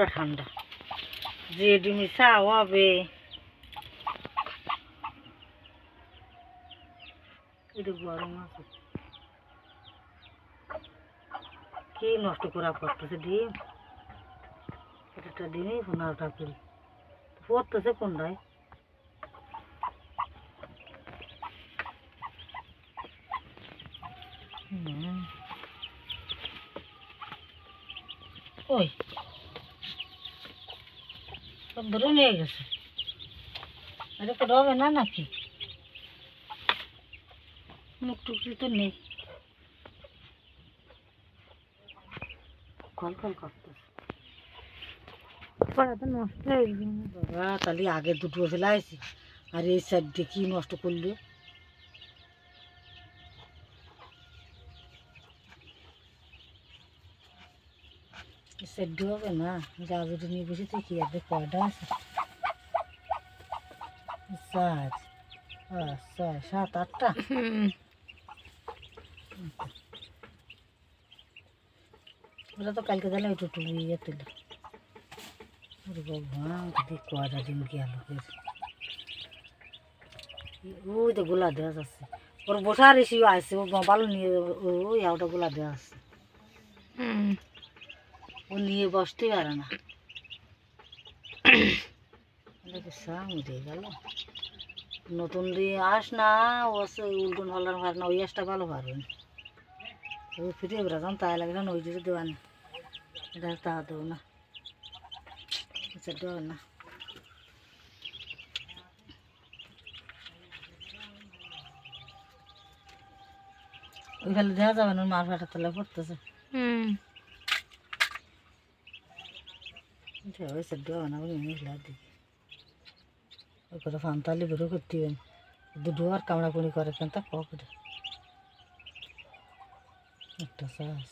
পুরা ঠান্ডা যে ডিমি চা হবে এটা গরম আছে কি নষ্ট করা করতেছে ডিম একটা ডিমই ফোনাটা করি পড়তেছে কোনটায় ওই সব ধরে নিয়ে গেছে এটা তো হবে না নাকি মুখ টুকরি তো নেই কল কল করতেছে পড়া তো নষ্ট হয়ে গেছে বাবা তাহলে আগে দুটো ফেলাইছি আর এই সাইডে কি নষ্ট করলো এই সাইডে হবে না যা যদি নিয়ে বসে থেকে আর কয়টা আছে 4 5 6 7 8টা ওরা তো কালকে দিলে একটু একটু ইয়ে তুল বাবা যদি কয়টা দিন গেল ওই তো গোলা দেওয়া যাচ্ছে ওর বসার এসেও আসছে ও ভালো নিয়ে ওই ওটা গোলা দেওয়া আছে ও নিয়ে বসতে পারে না উঠে গেল নতুন দিয়ে আস না ও উল্টন হলার ভার না ওই আসটা ভালো পারবেন ওই ফিরে বেড়াতাম তাই লাগে না ওই দিকে দেওয়া না এটা তা দেবো না দেওয়া না ওইখানে দেওয়া যাবে না মার ফাটা তলা পড়তেছে ওইসব দেওয়া না ওই মিশলা দিকে ওই করে ফান্তালি বেরো করতে হবে দুটো আর কামড়াকুড়ি করে কেন তা করে একটা চাষ